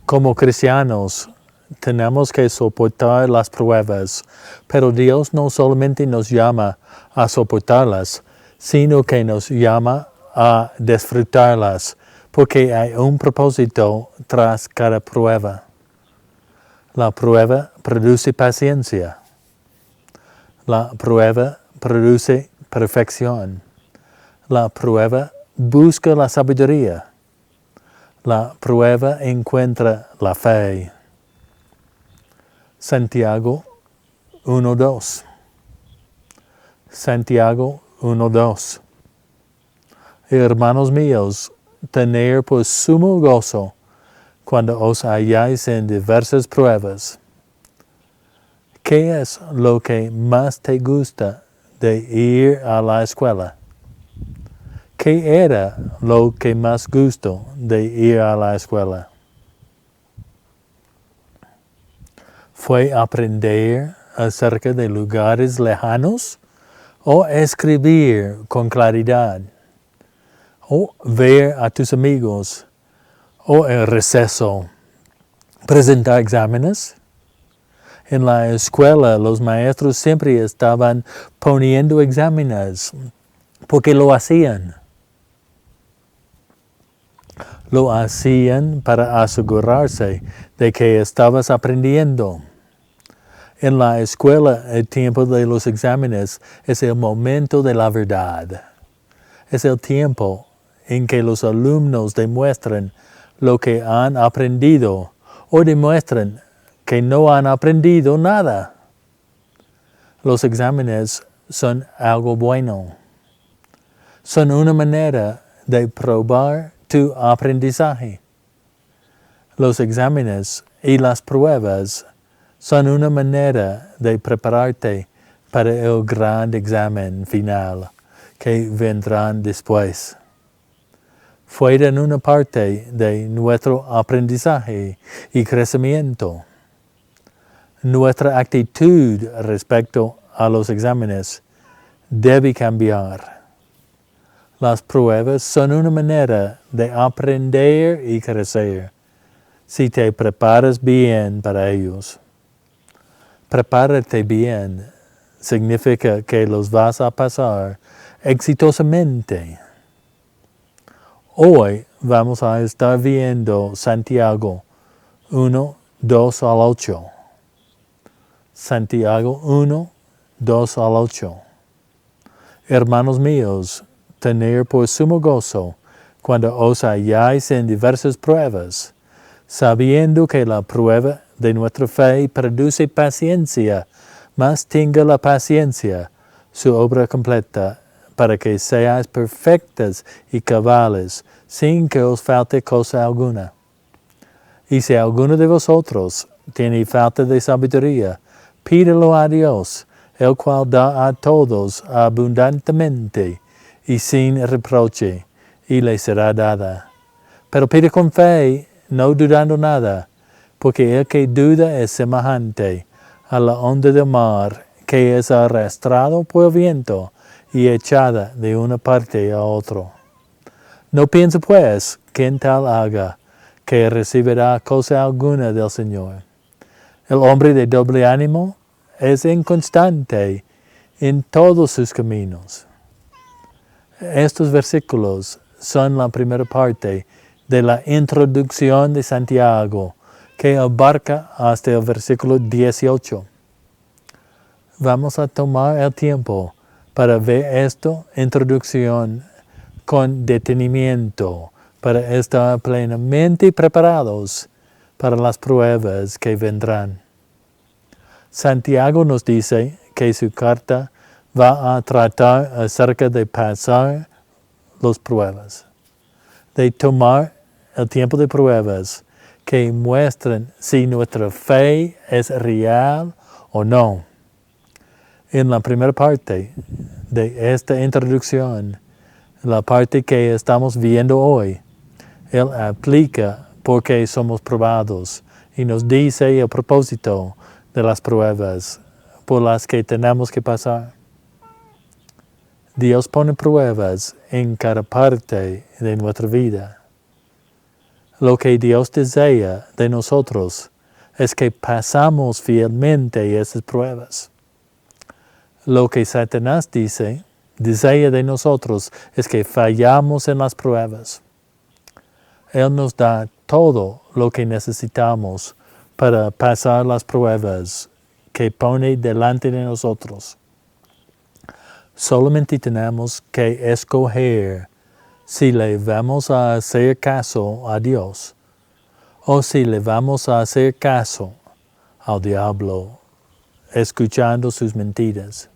Como cristianos, tenemos que soportar las pruebas, pero Dios no solamente nos llama a soportarlas, sino que nos llama a disfrutarlas, porque hay un propósito tras cada prueba. La prueba produce paciencia. La prueba produce perfección. La prueba busca la sabiduría. La prueba encuentra la fe. Santiago 1:2. Santiago 1:2. Hermanos míos, tener por sumo gozo cuando os halláis en diversas pruebas. ¿Qué es lo que más te gusta de ir a la escuela? ¿Qué era lo que más gustó de ir a la escuela? ¿Fue aprender acerca de lugares lejanos o escribir con claridad? ¿O ver a tus amigos? ¿O el receso? ¿Presentar exámenes? En la escuela los maestros siempre estaban poniendo exámenes porque lo hacían. Lo hacían para asegurarse de que estabas aprendiendo. En la escuela, el tiempo de los exámenes es el momento de la verdad. Es el tiempo en que los alumnos demuestran lo que han aprendido o demuestran que no han aprendido nada. Los exámenes son algo bueno. Son una manera de probar tu aprendizaje. Los exámenes y las pruebas son una manera de prepararte para el gran examen final que vendrán después. Fueron una parte de nuestro aprendizaje y crecimiento. Nuestra actitud respecto a los exámenes debe cambiar. Las pruebas son una manera de aprender y crecer si te preparas bien para ellos. Prepárate bien significa que los vas a pasar exitosamente. Hoy vamos a estar viendo Santiago 1:2-8. Santiago 1:2-8. Hermanos míos, tener por sumo gozo cuando os halláis en diversas pruebas, sabiendo que la prueba de nuestra fe produce paciencia, mas tenga la paciencia su obra completa, para que seáis perfectas y cabales, sin que os falte cosa alguna. Y si alguno de vosotros tiene falta de sabiduría, pídelo a Dios, el cual da a todos abundantemente y sin reproche, y le será dada. Pero pide con fe, no dudando nada, porque el que duda es semejante a la onda del mar, que es arrastrado por el viento y echada de una parte a otra. No piense pues, quien tal haga, que recibirá cosa alguna del Señor. El hombre de doble ánimo es inconstante en todos sus caminos. Estos versículos son la primera parte de la introducción de Santiago, que abarca hasta el versículo 18. Vamos a tomar el tiempo para ver esta introducción con detenimiento, para estar plenamente preparados para las pruebas que vendrán. Santiago nos dice que su carta va a tratar acerca de pasar las pruebas, de tomar el tiempo de pruebas que muestran si nuestra fe es real o no. En la primera parte de esta introducción, la parte que estamos viendo hoy, él aplica por qué somos probados y nos dice el propósito de las pruebas por las que tenemos que pasar. Dios pone pruebas en cada parte de nuestra vida. Lo que Dios desea de nosotros es que pasamos fielmente esas pruebas. Lo que Satanás desea de nosotros es que fallamos en las pruebas. Él nos da todo lo que necesitamos para pasar las pruebas que pone delante de nosotros. Solamente tenemos que escoger si le vamos a hacer caso a Dios o si le vamos a hacer caso al diablo, escuchando sus mentiras.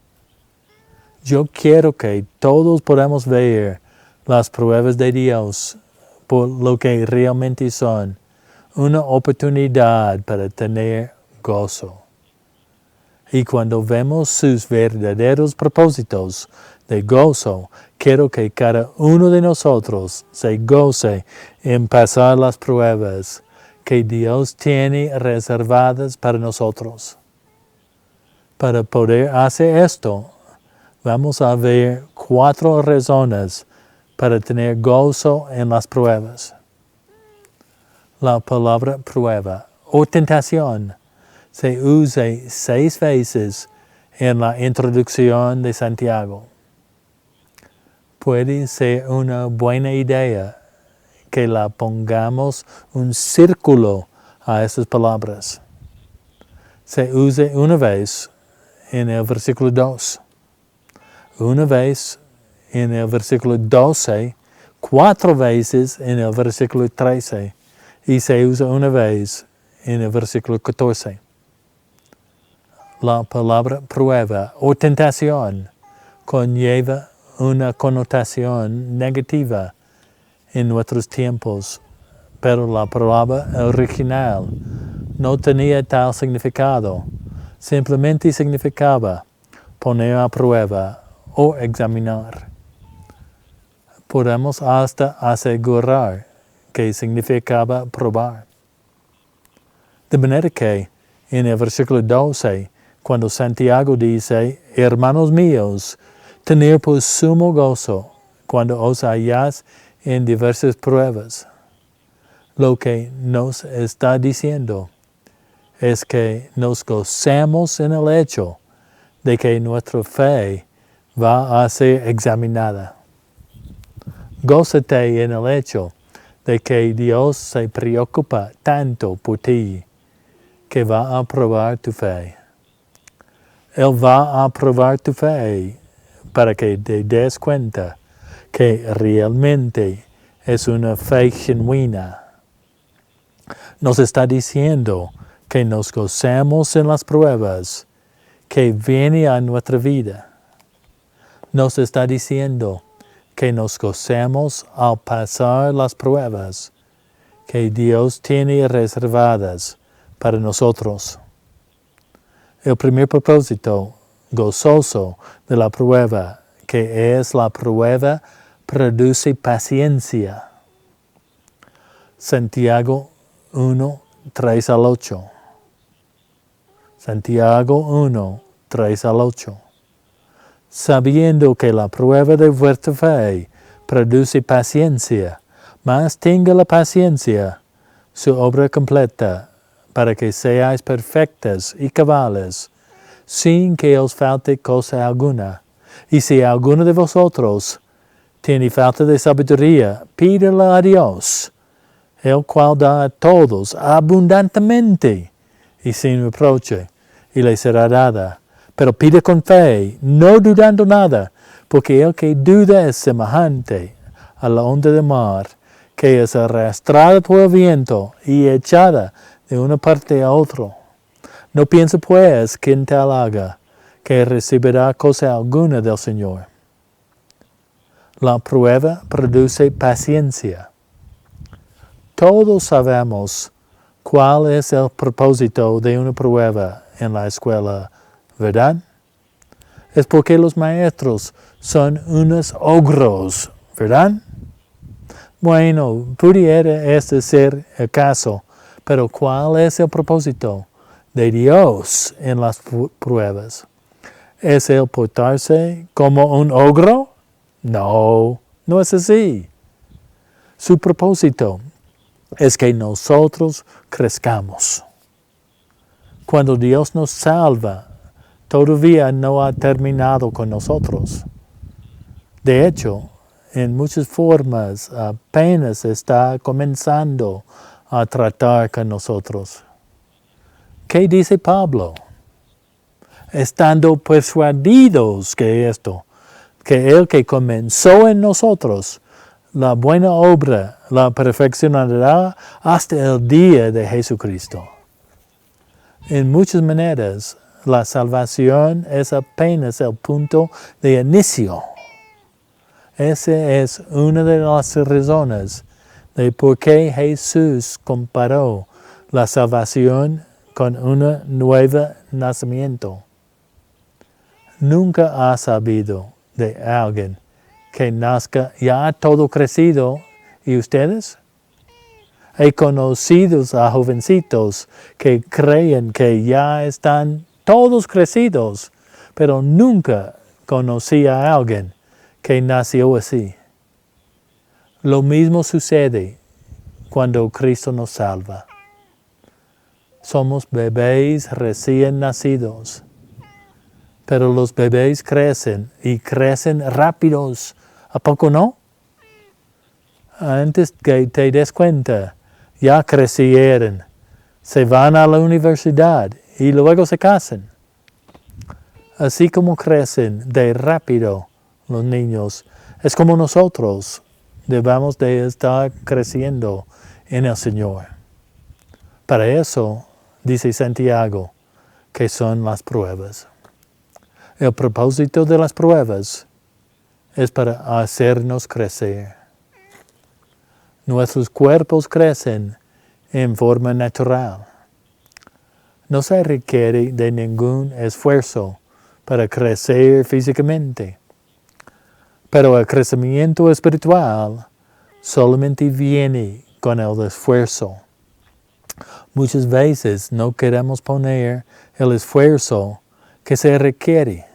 Yo quiero que todos podamos ver las pruebas de Dios por lo que realmente son, una oportunidad para tener gozo. Y cuando vemos sus verdaderos propósitos de gozo, quiero que cada uno de nosotros se goce en pasar las pruebas que Dios tiene reservadas para nosotros. Para poder hacer esto, vamos a ver 4 razones para tener gozo en las pruebas. La palabra prueba o tentación se usa 6 veces en la introducción de Santiago. Puede ser una buena idea que la pongamos un círculo a esas palabras. Se usa una vez en el versículo 2, una vez en el versículo 12, 4 veces en el versículo 13 y se usa una vez en el versículo 14. La palabra prueba o tentación conlleva una connotación negativa en nuestros tiempos, pero la palabra original no tenía tal significado, simplemente significaba poner a prueba o examinar. Podemos hasta asegurar que significaba probar. De manera que en el versículo 12, cuando Santiago dice, hermanos míos, tener por sumo gozo cuando os halláis en diversas pruebas. Lo que nos está diciendo es que nos gocemos en el hecho de que nuestra fe va a ser examinada. Gózate en el hecho de que Dios se preocupa tanto por ti que va a probar tu fe. Él va a probar tu fe para que te des cuenta que realmente es una fe genuina. Nos está diciendo que nos gocemos en las pruebas que vienen a nuestra vida. Nos está diciendo que nos gocemos al pasar las pruebas que Dios tiene reservadas para nosotros. El primer propósito gozoso de la prueba, que es la prueba, produce paciencia. Santiago 1, 3 al 8. Santiago 1, 3 al 8. Sabiendo que la prueba de vuestra fe produce paciencia, mas tenga la paciencia su obra completa, para que seáis perfectas y cabales, sin que os falte cosa alguna. Y si alguno de vosotros tiene falta de sabiduría, pídela a Dios, el cual da a todos abundantemente y sin reproche, y le será dada. Pero pide con fe, no dudando nada, porque el que duda es semejante a la onda del mar, que es arrastrada por el viento y echada de una parte a otra. No piense pues quien tal haga, que recibirá cosa alguna del Señor. La prueba produce paciencia. Todos sabemos cuál es el propósito de una prueba en la escuela, ¿verdad? Es porque los maestros son unos ogros, ¿verdad? Bueno, pudiera este ser el caso, pero ¿cuál es el propósito de Dios en las pruebas? ¿Es el portarse como un ogro? No, no es así. Su propósito es que nosotros crezcamos. Cuando Dios nos salva, todavía no ha terminado con nosotros. De hecho, en muchas formas apenas está comenzando a tratar con nosotros. ¿Qué dice Pablo? Estando persuadidos que el que comenzó en nosotros la buena obra la perfeccionará hasta el día de Jesucristo. En muchas maneras, la salvación es apenas el punto de inicio. Esa es una de las razones de por qué Jesús comparó la salvación con un nuevo nacimiento. Nunca ha sabido de alguien que nazca ya todo crecido. ¿Y ustedes? He conocido a jovencitos que creen que ya están todos crecidos, pero nunca conocí a alguien que nació así. Lo mismo sucede cuando Cristo nos salva. Somos bebés recién nacidos, pero los bebés crecen y crecen rápidos. ¿A poco no? Antes que te des cuenta, ya crecieron, se van a la universidad y luego se casan. Así como crecen de rápido los niños, es como nosotros debemos de estar creciendo en el Señor. Para eso, dice Santiago, que son las pruebas. El propósito de las pruebas es para hacernos crecer. Nuestros cuerpos crecen en forma natural. No se requiere de ningún esfuerzo para crecer físicamente. Pero el crecimiento espiritual solamente viene con el esfuerzo. Muchas veces no queremos poner el esfuerzo que se requiere.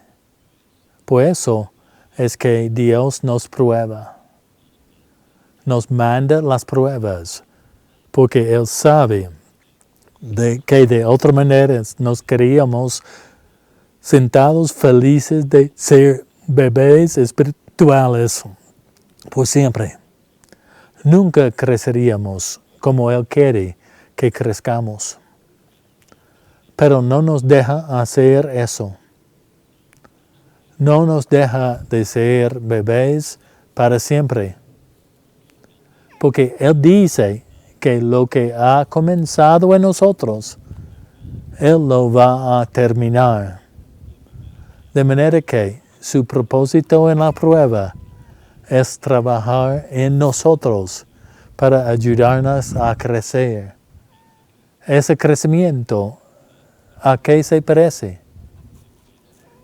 Por eso es que Dios nos prueba. Nos manda las pruebas porque Él sabe que de otra manera nos queríamos sentados felices de ser bebés espirituales por siempre. Nunca creceríamos como Él quiere que crezcamos. Pero no nos deja hacer eso. No nos deja de ser bebés para siempre. Porque Él dice que lo que ha comenzado en nosotros, Él lo va a terminar. De manera que su propósito en la prueba es trabajar en nosotros para ayudarnos a crecer. Ese crecimiento, ¿a qué se parece?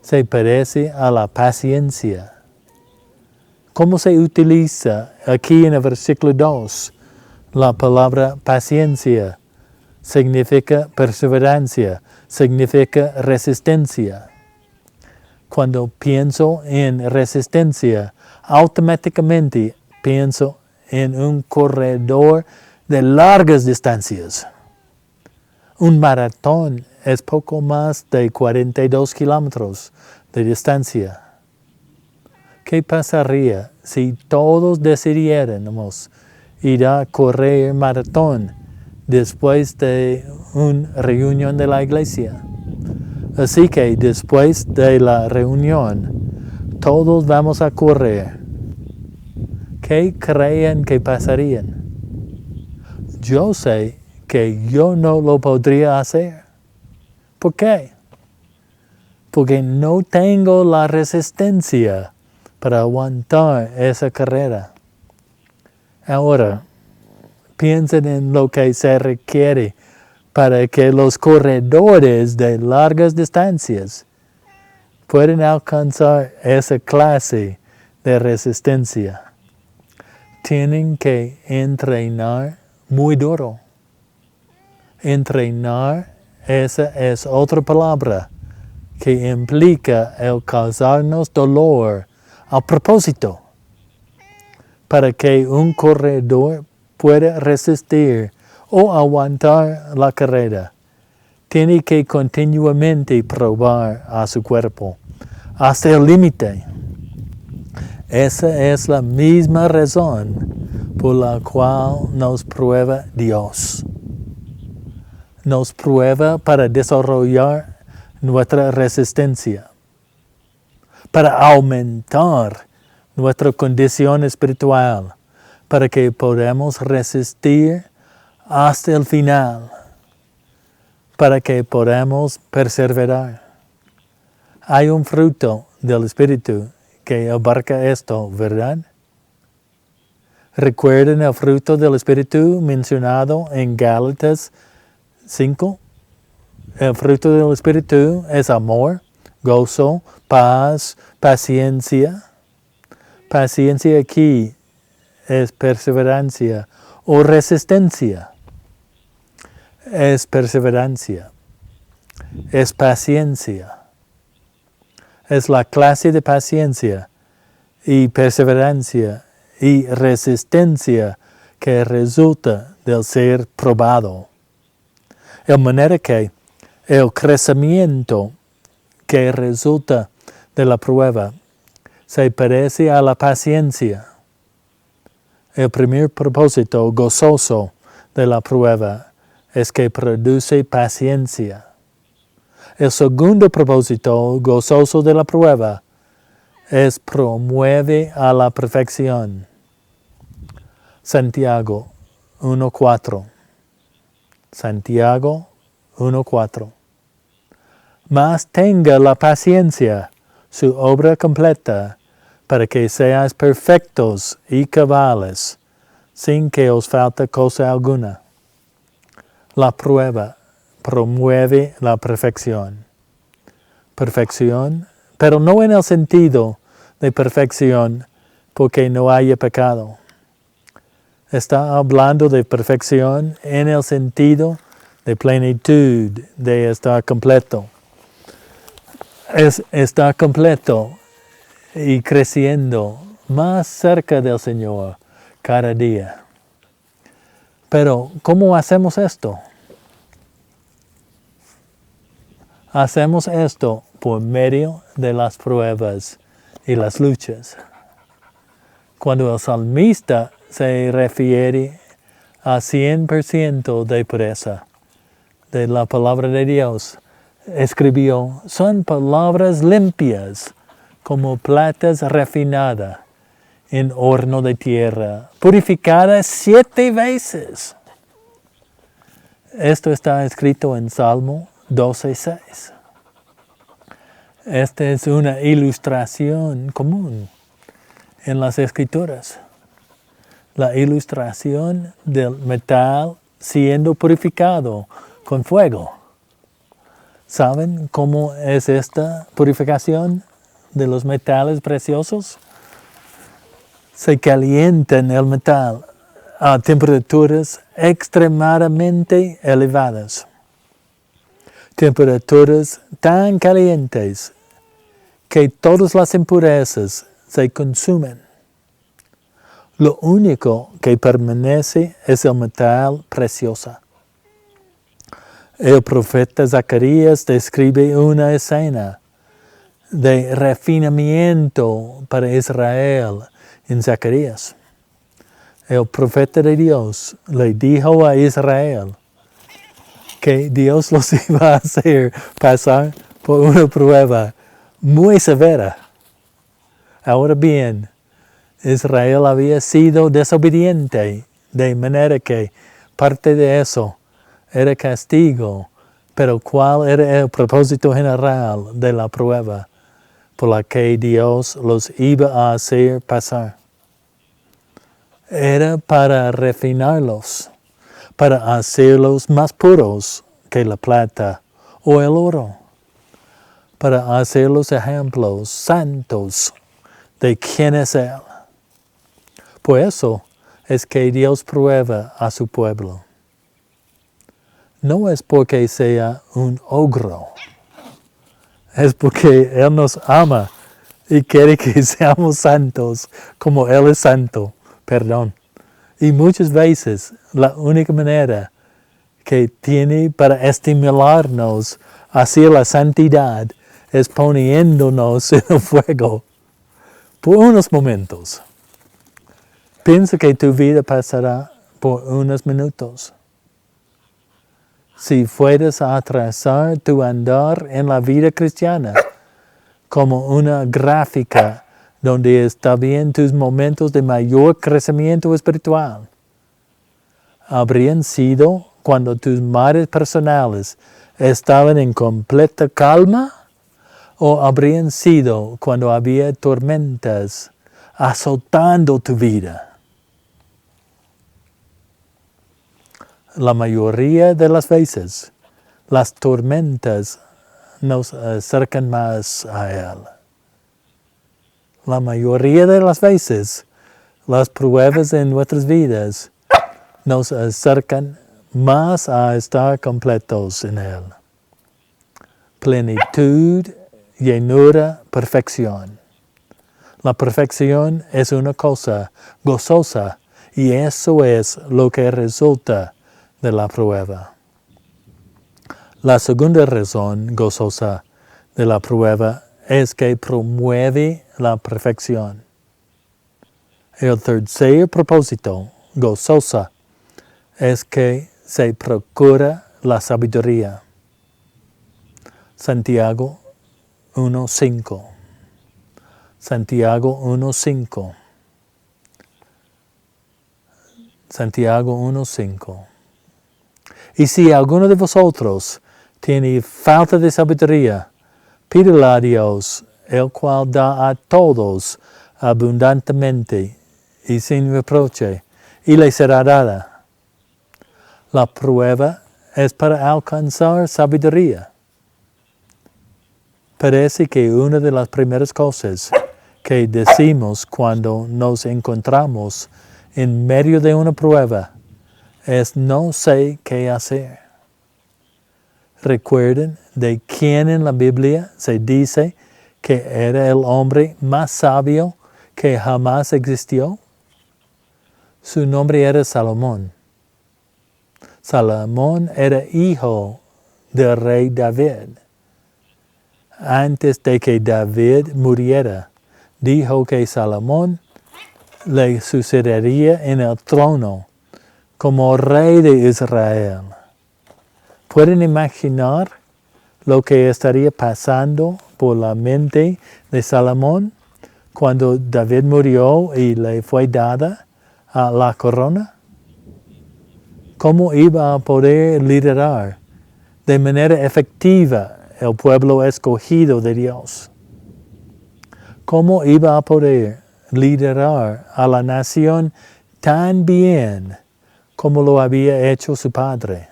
Se parece a la paciencia. ¿Cómo se utiliza aquí en el versículo 2? La palabra paciencia significa perseverancia, significa resistencia. Cuando pienso en resistencia, automáticamente pienso en un corredor de largas distancias. Un maratón es poco más de 42 kilómetros de distancia. ¿Qué pasaría si todos decidiéramos ir a correr maratón después de una reunión de la iglesia? Así que después de la reunión, todos vamos a correr. ¿Qué creen que pasarían? Yo sé que yo no lo podría hacer. ¿Por qué? Porque no tengo la resistencia para aguantar esa carrera. Ahora, piensen en lo que se requiere para que los corredores de largas distancias puedan alcanzar esa clase de resistencia. Tienen que entrenar muy duro. Entrenar, esa es otra palabra que implica el causarnos dolor al propósito, para que un corredor puede resistir o aguantar la carrera. Tiene que continuamente probar a su cuerpo hasta el límite. Esa es la misma razón por la cual nos prueba Dios. Nos prueba para desarrollar nuestra resistencia, para aumentar nuestra condición espiritual, para que podamos resistir hasta el final, para que podamos perseverar. Hay un fruto del Espíritu que abarca esto, ¿verdad? ¿Recuerdan el fruto del Espíritu mencionado en Gálatas 5? El fruto del Espíritu es amor, gozo, paz, paciencia. Paciencia aquí es perseverancia o resistencia. Es perseverancia. Es paciencia. Es la clase de paciencia y perseverancia y resistencia que resulta del ser probado. De manera que el crecimiento que resulta de la prueba se parece a la paciencia. El primer propósito gozoso de la prueba es que produce paciencia. El segundo propósito gozoso de la prueba es promueve a la perfección. Santiago 1:4. Santiago 1:4. Mas tenga la paciencia su obra completa, para que seáis perfectos y cabales, sin que os falte cosa alguna. La prueba promueve la perfección. Perfección, pero no en el sentido de perfección porque no haya pecado. Está hablando de perfección en el sentido de plenitud, de estar completo. Está completo y creciendo más cerca del Señor cada día. Pero, ¿cómo hacemos esto? Hacemos esto por medio de las pruebas y las luchas. Cuando el salmista se refiere a 100% de pureza de la palabra de Dios, escribió, son palabras limpias como platas refinada en horno de tierra, purificada 7 veces. Esto está escrito en Salmo 12:6. Esta es una ilustración común en las Escrituras. La ilustración del metal siendo purificado con fuego. ¿Saben cómo es esta purificación de los metales preciosos? Se calienta el metal a temperaturas extremadamente elevadas. Temperaturas tan calientes que todas las impurezas se consumen. Lo único que permanece es el metal precioso. El profeta Zacarías describe una escena de refinamiento para Israel en Zacarías. El profeta de Dios le dijo a Israel que Dios los iba a hacer pasar por una prueba muy severa. Ahora bien, Israel había sido desobediente, de manera que parte de eso era castigo, pero ¿cuál era el propósito general de la prueba por la que Dios los iba a hacer pasar? Era para refinarlos, para hacerlos más puros que la plata o el oro, para hacerlos ejemplos santos de quién es Él. Por eso es que Dios prueba a su pueblo. No es porque sea un ogro, es porque Él nos ama y quiere que seamos santos como Él es santo. Y muchas veces la única manera que tiene para estimularnos hacia la santidad es poniéndonos en el fuego por unos momentos. Piensa que tu vida pasará por unos minutos. Si fueras a trazar tu andar en la vida cristiana como una gráfica donde está bien tus momentos de mayor crecimiento espiritual, habrían sido cuando tus mares personales estaban en completa calma, o habrían sido cuando había tormentas azotando tu vida. La mayoría de las veces, las tormentas nos acercan más a Él. La mayoría de las veces, las pruebas en nuestras vidas nos acercan más a estar completos en Él. Plenitud, llenura, perfección. La perfección es una cosa gozosa y eso es lo que resulta de la prueba. La segunda razón gozosa de la prueba es que promueve la perfección. El tercer propósito gozosa es que se procura la sabiduría. Santiago 1:5. Santiago 1:5. Santiago 1:5. Y si alguno de vosotros tiene falta de sabiduría, pídela a Dios, el cual da a todos abundantemente y sin reproche, y le será dada. La prueba es para alcanzar sabiduría. Parece que una de las primeras cosas que decimos cuando nos encontramos en medio de una prueba es no sé qué hacer. ¿Recuerdan de quién en la Biblia se dice que era el hombre más sabio que jamás existió? Su nombre era Salomón. Salomón era hijo del rey David. Antes de que David muriera, dijo que Salomón le sucedería en el trono como rey de Israel. ¿Pueden imaginar lo que estaría pasando por la mente de Salomón cuando David murió y le fue dada la corona? ¿Cómo iba a poder liderar de manera efectiva el pueblo escogido de Dios? ¿Cómo iba a poder liderar a la nación tan bien como lo había hecho su padre?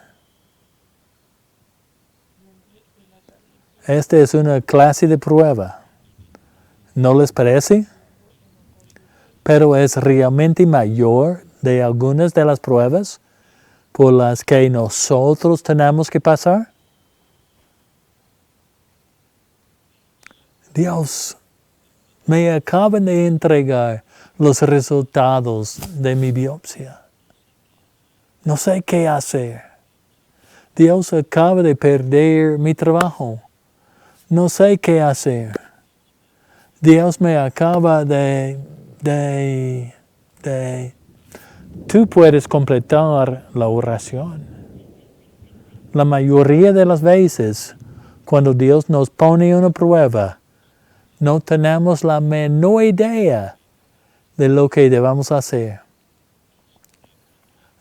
Esta es una clase de prueba. ¿No les parece? Pero es realmente mayor de algunas de las pruebas por las que nosotros tenemos que pasar. Dios me acaba de entregar los resultados de mi biopsia. No sé qué hacer. Dios acaba de perder mi trabajo. No sé qué hacer. Dios me acaba de... Tú puedes completar la oración. La mayoría de las veces, cuando Dios nos pone una prueba, no tenemos la menor idea de lo que debemos hacer.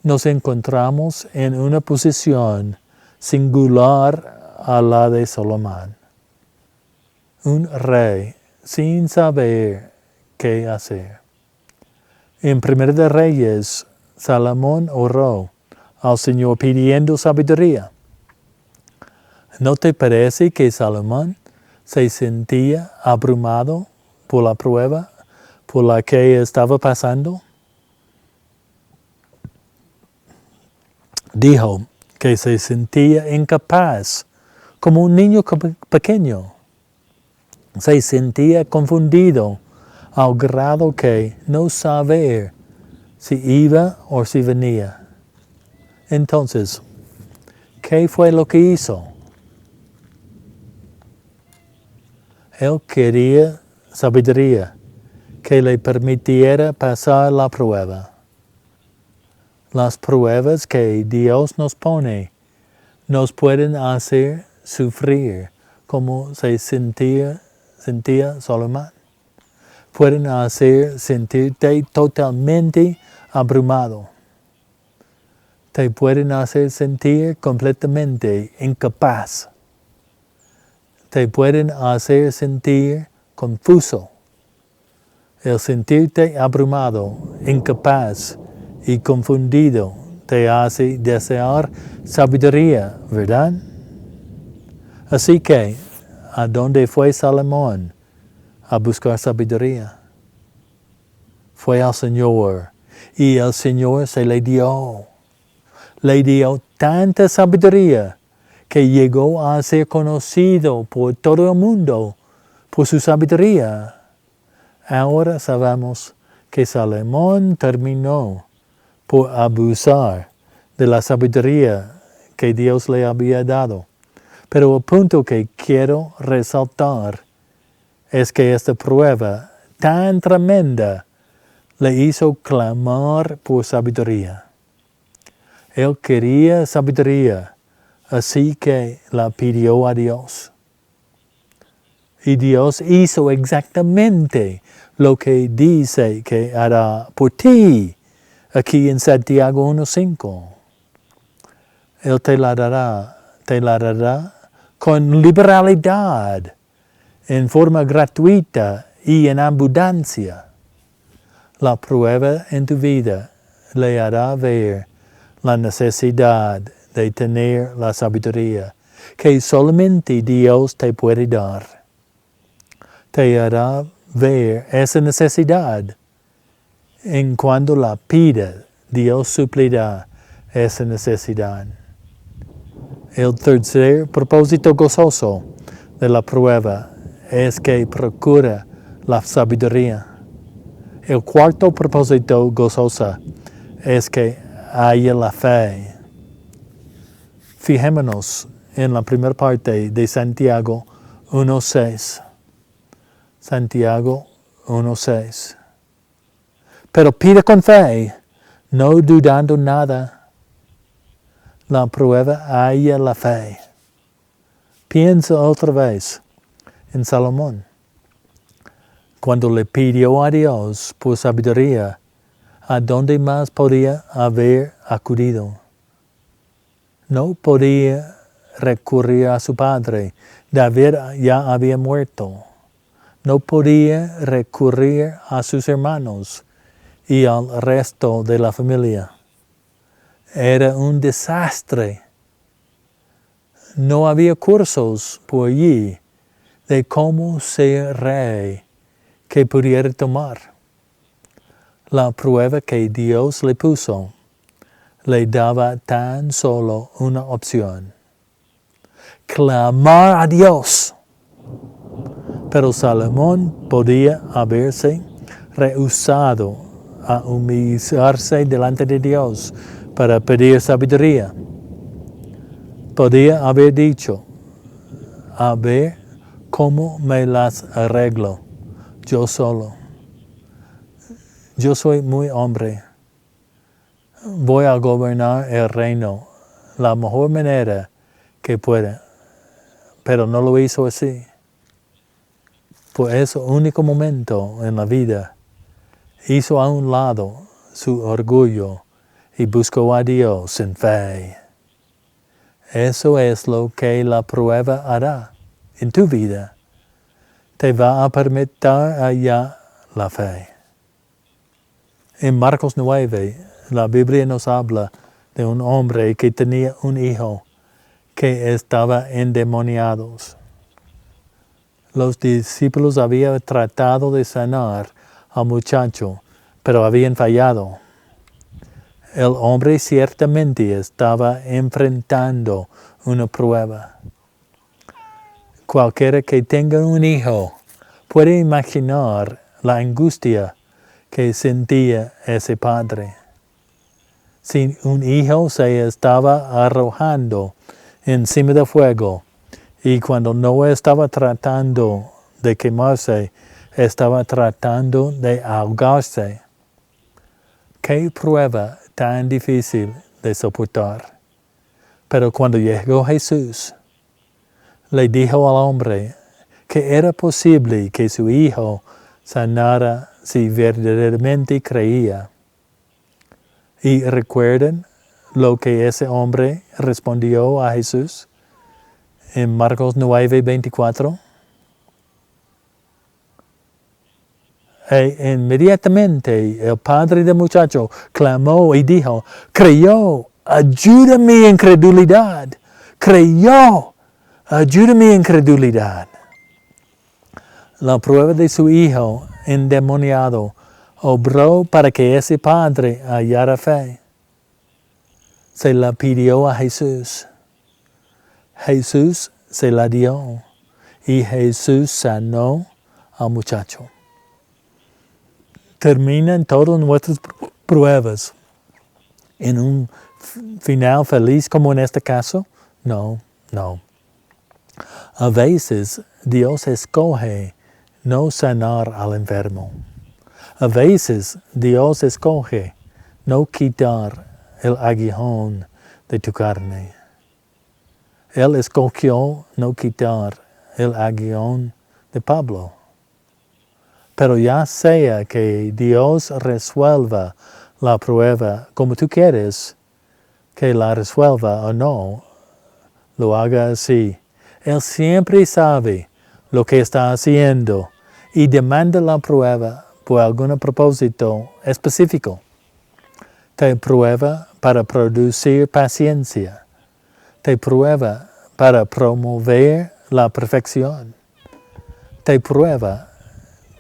Nos encontramos en una posición singular a la de Salomón. Un rey sin saber qué hacer. En 1 de Reyes, Salomón oró al Señor pidiendo sabiduría. ¿No te parece que Salomón se sentía abrumado por la prueba por la que estaba pasando? Dijo que se sentía incapaz, como un niño pequeño. Se sentía confundido al grado que no saber si iba o si venía. Entonces, ¿qué fue lo que hizo? Él quería sabiduría que le permitiera pasar la prueba. Las pruebas que Dios nos pone nos pueden hacer sufrir como se sentía Salomón. Pueden hacer sentirte totalmente abrumado. Te pueden hacer sentir completamente incapaz. Te pueden hacer sentir confuso. El sentirte abrumado, incapaz y confundido te hace desear sabiduría, ¿verdad? Así que, ¿a dónde fue Salomón a buscar sabiduría? Fue al Señor, y el Señor se le dio. Le dio tanta sabiduría que llegó a ser conocido por todo el mundo por su sabiduría. Ahora sabemos que Salomón terminó por abusar de la sabiduría que Dios le había dado. Pero el punto que quiero resaltar es que esta prueba tan tremenda le hizo clamar por sabiduría. Él quería sabiduría, así que la pidió a Dios. Y Dios hizo exactamente lo que dice que hará por ti, aquí en Santiago 1:5. Él te la dará con liberalidad, en forma gratuita y en abundancia. La prueba en tu vida le hará ver la necesidad de tener la sabiduría que solamente Dios te puede dar. Te hará ver esa necesidad. En cuando la pida, Dios suplirá esa necesidad. El tercer propósito gozoso de la prueba es que procura la sabiduría. El cuarto propósito gozoso es que haya la fe. Fijémonos en la primera parte de Santiago 1:6. Santiago 1:6. Pero pide con fe, no dudando nada. La prueba haya la fe. Piensa otra vez en Salomón. Cuando le pidió a Dios por sabiduría, ¿a dónde más podía haber acudido? No podía recurrir a su padre. David ya había muerto. No podía recurrir a sus hermanos y al resto de la familia. Era un desastre. No había cursos por allí de cómo ser rey que pudiera tomar. La prueba que Dios le puso le daba tan solo una opción: clamar a Dios. Pero Salomón podía haberse rehusado a humillarse delante de Dios para pedir sabiduría. Podía haber dicho: a ver cómo me las arreglo yo solo. Yo soy muy hombre. Voy a gobernar el reino la mejor manera que pueda. Pero no lo hizo así. Por ese único momento en la vida, hizo a un lado su orgullo y buscó a Dios en fe. Eso es lo que la prueba hará en tu vida. Te va a permitir hallar la fe. En Marcos 9, la Biblia nos habla de un hombre que tenía un hijo que estaba endemoniado. Los discípulos habían tratado de sanar al muchacho, pero habían fallado. El hombre ciertamente estaba enfrentando una prueba. Cualquiera que tenga un hijo puede imaginar la angustia que sentía ese padre. Si un hijo se estaba arrojando encima del fuego y cuando no estaba tratando de quemarse, estaba tratando de ahogarse. Qué prueba tan difícil de soportar. Pero cuando llegó Jesús, le dijo al hombre que era posible que su hijo sanara si verdaderamente creía. ¿Y recuerdan lo que ese hombre respondió a Jesús en Marcos 9:24? E inmediatamente el padre del muchacho clamó y dijo, creyó, ayuda mi incredulidad. Creyó, ayuda mi incredulidad. La prueba de su hijo endemoniado obró para que ese padre hallara fe. Se la pidió a Jesús. Jesús se la dio y Jesús sanó al muchacho. ¿Terminan todas nuestras pruebas en un final feliz como en este caso? No. A veces Dios escoge no sanar al enfermo. A veces Dios escoge no quitar el aguijón de tu carne. Él escogió no quitar el aguijón de Pablo. Pero ya sea que Dios resuelva la prueba como tú quieres, que la resuelva o no, lo haga así. Él siempre sabe lo que está haciendo y demanda la prueba por algún propósito específico. Te prueba para producir paciencia. Te prueba para promover la perfección. Te prueba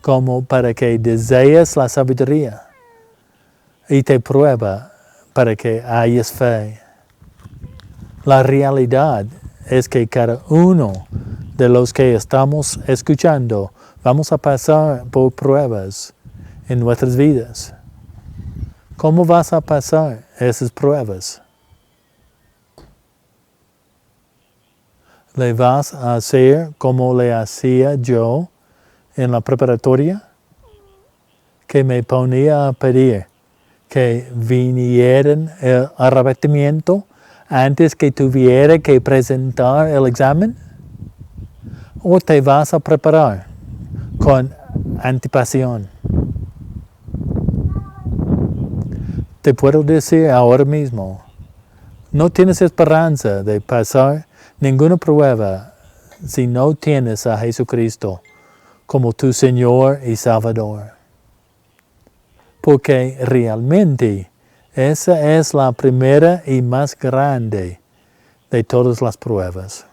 como para que desees la sabiduría. Y te prueba para que hayas fe. La realidad es que cada uno de los que estamos escuchando vamos a pasar por pruebas en nuestras vidas. ¿Cómo vas a pasar esas pruebas? ¿Le vas a hacer como le hacía yo en la preparatoria? Que me ponía a pedir que vinieran el arrepentimiento antes que tuviera que presentar el examen? ¿O te vas a preparar con anticipación? Te puedo decir ahora mismo, no tienes esperanza de pasar ninguna prueba si no tienes a Jesucristo como tu Señor y Salvador. Porque realmente esa es la primera y más grande de todas las pruebas.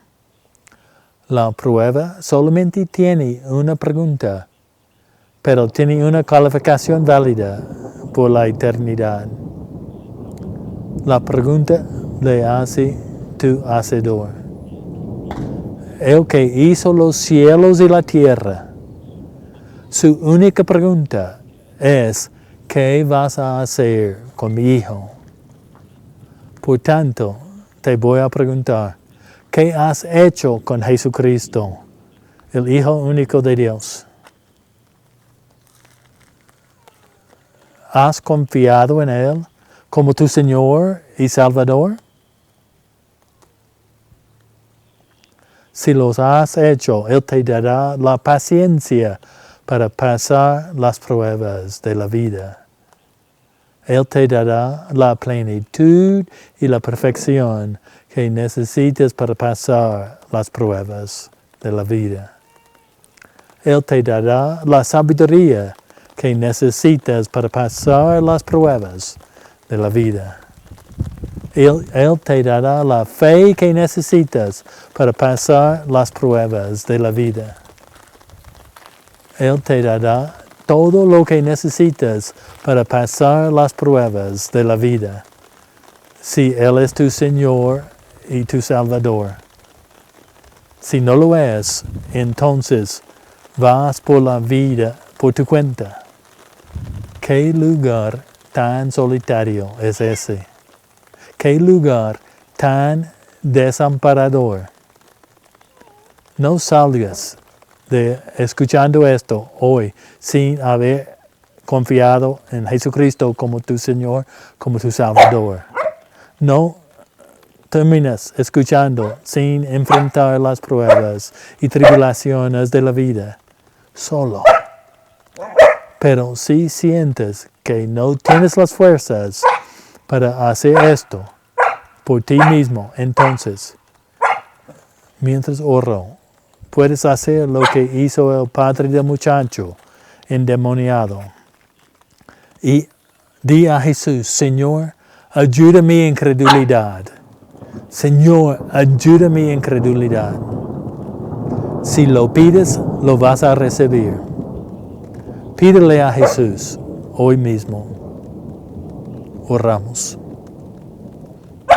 La prueba solamente tiene una pregunta, pero tiene una calificación válida por la eternidad. La pregunta le hace tu Hacedor. El que hizo los cielos y la tierra. Su única pregunta es, ¿qué vas a hacer con mi hijo? Por tanto, te voy a preguntar, ¿qué has hecho con Jesucristo, el Hijo único de Dios? ¿Has confiado en Él como tu Señor y Salvador? Si los has hecho, Él te dará la paciencia para pasar las pruebas de la vida. Él te dará la plenitud y la perfección que necesitas para pasar las pruebas de la vida. Él te dará la sabiduría que necesitas para pasar las pruebas de la vida. Él te dará la fe que necesitas para pasar las pruebas de la vida. Él te dará todo lo que necesitas para pasar las pruebas de la vida. Si Él es tu Señor y tu Salvador. Si no lo es, entonces vas por la vida por tu cuenta. ¿Qué lugar tan solitario es ese? ¿Qué lugar tan desamparador? No salgas de escuchando esto hoy sin haber confiado en Jesucristo como tu Señor, como tu Salvador. No terminas escuchando sin enfrentar las pruebas y tribulaciones de la vida solo. Pero si sientes que no tienes las fuerzas para hacer esto por ti mismo, entonces, mientras oro, puedes hacer lo que hizo el padre del muchacho endemoniado. Y di a Jesús, Señor, ayuda mi incredulidad. Señor, ayuda mi incredulidad. Si lo pides, lo vas a recibir. Pídele a Jesús hoy mismo. Oramos.